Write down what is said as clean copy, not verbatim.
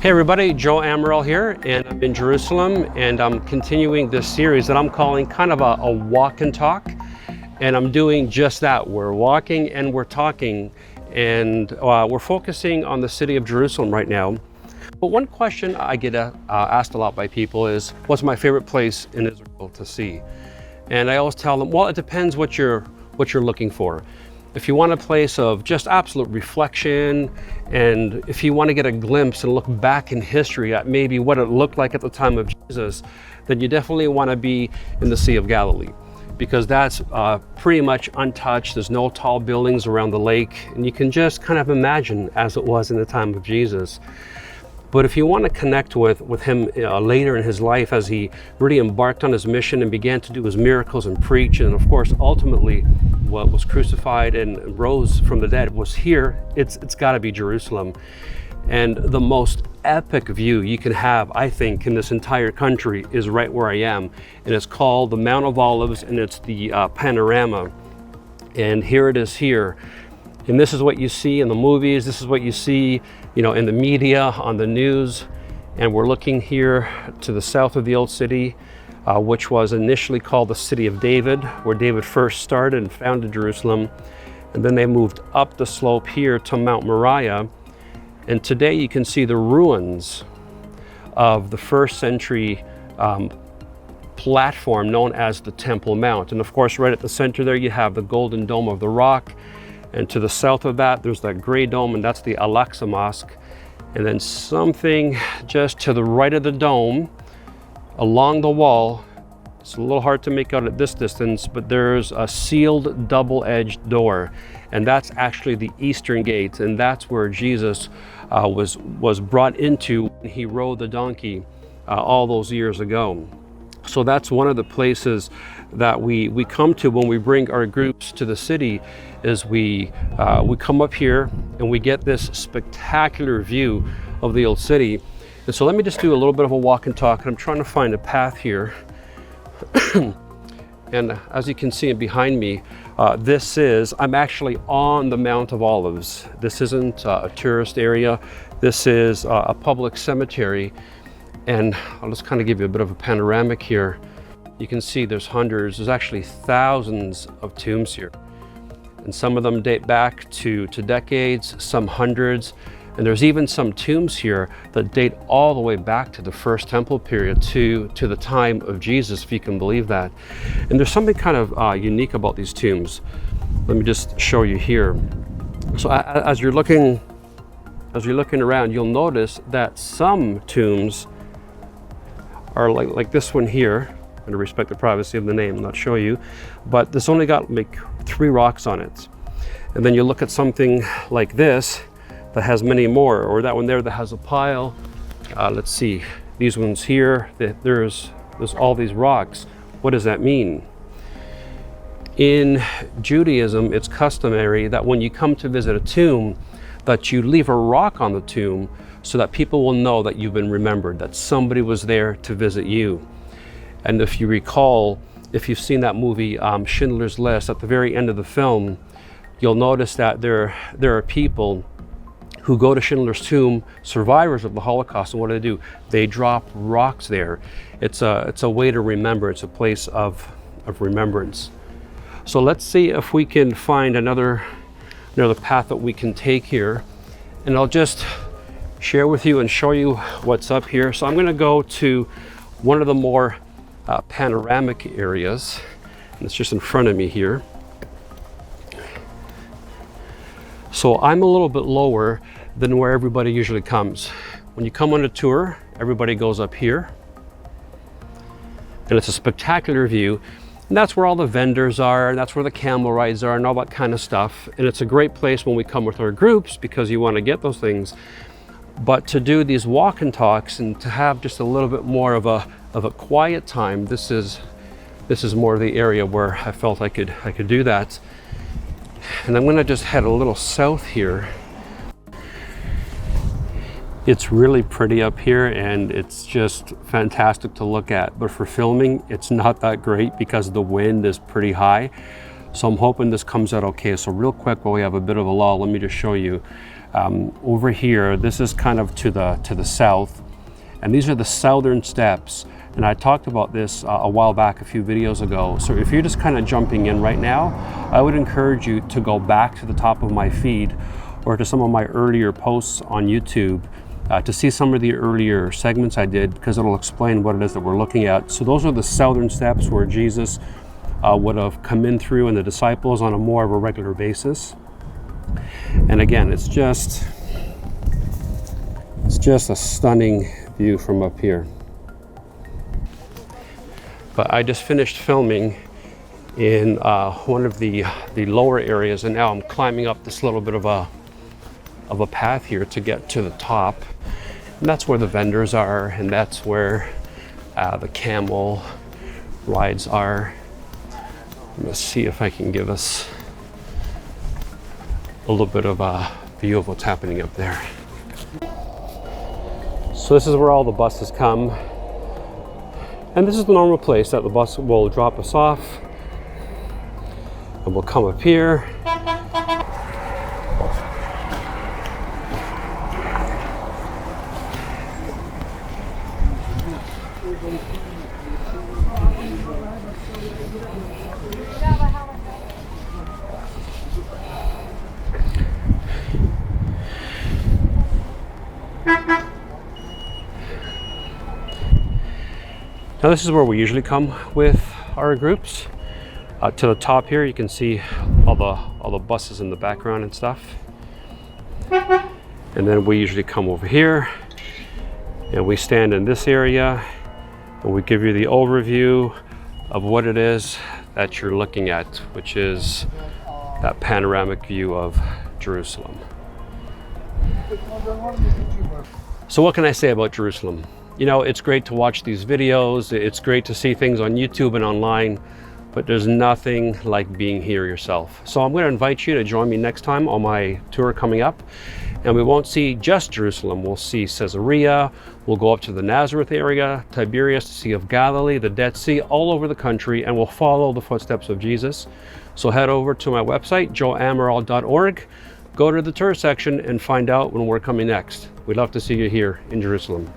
Hey everybody, Joe Amaral here, and I'm in Jerusalem, and I'm continuing this series that I'm calling kind of a walk and talk. And I'm doing just that. We're walking and we're talking, and we're focusing on the city of Jerusalem right now. But one question I get asked a lot by people is, what's my favorite place in Israel to see? And I always tell them, well, it depends what you're looking for. If you want a place of just absolute reflection, and if you want to get a glimpse and look back in history at maybe what it looked like at the time of Jesus, then you definitely want to be in the Sea of Galilee, because that's pretty much untouched. There's no tall buildings around the lake, and you can just kind of imagine as it was in the time of Jesus. But if you want to connect with him later in his life, as he really embarked on his mission and began to do his miracles and preach, and of course ultimately what was crucified and rose from the dead, was here, it's got to be Jerusalem. And the most epic view you can have, I think, in this entire country is right where I am, and it's called the Mount of Olives, and it's the panorama. And here it is here. And this is what you see in the movies. This is what you see, in the media, on the news. And we're looking here to the south of the old city, which was initially called the City of David, where David first started and founded Jerusalem. And then they moved up the slope here to Mount Moriah. And today you can see the ruins of the first century platform known as the Temple Mount. And of course, right at the center there, you have the Golden Dome of the Rock. And to the south of that, there's that gray dome, and that's the Al-Aqsa Mosque. And then something just to the right of the dome, along the wall, it's a little hard to make out at this distance, but there's a sealed double-edged door. And that's actually the Eastern Gate, and that's where Jesus was brought into when he rode the donkey all those years ago. So that's one of the places that we come to when we bring our groups to the city, is we come up here and we get this spectacular view of the old city. And so let me just do a little bit of a walk and talk, and I'm trying to find a path here. And as you can see behind me, I'm actually on the Mount of Olives. This isn't a tourist area. This is a public cemetery. And I'll just kind of give you a bit of a panoramic here. You can see there's actually thousands of tombs here. And some of them date back to decades, some hundreds. And there's even some tombs here that date all the way back to the first temple period, to the time of Jesus, if you can believe that. And there's something kind of unique about these tombs. Let me just show you here. So as you're looking around, you'll notice that some tombs are like this one here. I'm going to respect the privacy of the name, not show you, but this only got like 3 rocks on it. And then you look at something like this that has many more, or that one there that has a pile. Let's see, these ones here, there's all these rocks. What does that mean? In Judaism, it's customary that when you come to visit a tomb, that you leave a rock on the tomb so that people will know that you've been remembered, that somebody was there to visit you. And if you recall, if you've seen that movie, Schindler's List, at the very end of the film, you'll notice that there are people who go to Schindler's tomb, survivors of the Holocaust, and what do? They drop rocks there. It's a way to remember. It's a place of remembrance. So let's see if we can find another path that we can take here. And I'll just share with you and show you what's up here. So I'm going to go to one of the more panoramic areas, and it's just in front of me here. So I'm a little bit lower than where everybody usually comes. When you come on a tour, everybody goes up here, and it's a spectacular view. And that's where all the vendors are, and that's where the camel rides are, and all that kind of stuff. And it's a great place when we come with our groups, because you want to get those things. But to do these walk and talks and to have just a little bit more of a quiet time, this is more the area where I felt I could do that. And I'm going to just head a little south here. It's really pretty up here, and it's just fantastic to look at. But for filming, it's not that great because the wind is pretty high. So I'm hoping this comes out okay. So real quick, while we have a bit of a lull, let me just show you. Over here, this is kind of to the south, and these are the southern steps. And I talked about this a while back, a few videos ago. So if you're just kind of jumping in right now, I would encourage you to go back to the top of my feed or to some of my earlier posts on YouTube to see some of the earlier segments I did, because it'll explain what it is that we're looking at. So those are the southern steps where Jesus would have come in through, and the disciples on a more of a regular basis. And again, it's just a stunning view from up here. But I just finished filming in one of the lower areas, and now I'm climbing up this little bit of a path here to get to the top. And that's where the vendors are, and that's where the Camel Rides are. Let's see if I can give us a little bit of a view of what's happening up there. So this is where all the buses come. And this is the normal place that the bus will drop us off. And we'll come up here. Now this is where we usually come with our groups. To the top here, you can see all the buses in the background and stuff. And then we usually come over here, and we stand in this area, and we give you the overview of what it is that you're looking at, which is that panoramic view of Jerusalem. So what can I say about Jerusalem? You know, it's great to watch these videos, it's great to see things on YouTube and online, but there's nothing like being here yourself. So I'm going to invite you to join me next time on my tour coming up. And we won't see just Jerusalem, we'll see Caesarea, we'll go up to the Nazareth area, Tiberias, the Sea of Galilee, the Dead Sea, all over the country, and we'll follow the footsteps of Jesus. So head over to my website, joeamaral.org, go to the tour section and find out when we're coming next. We'd love to see you here in Jerusalem.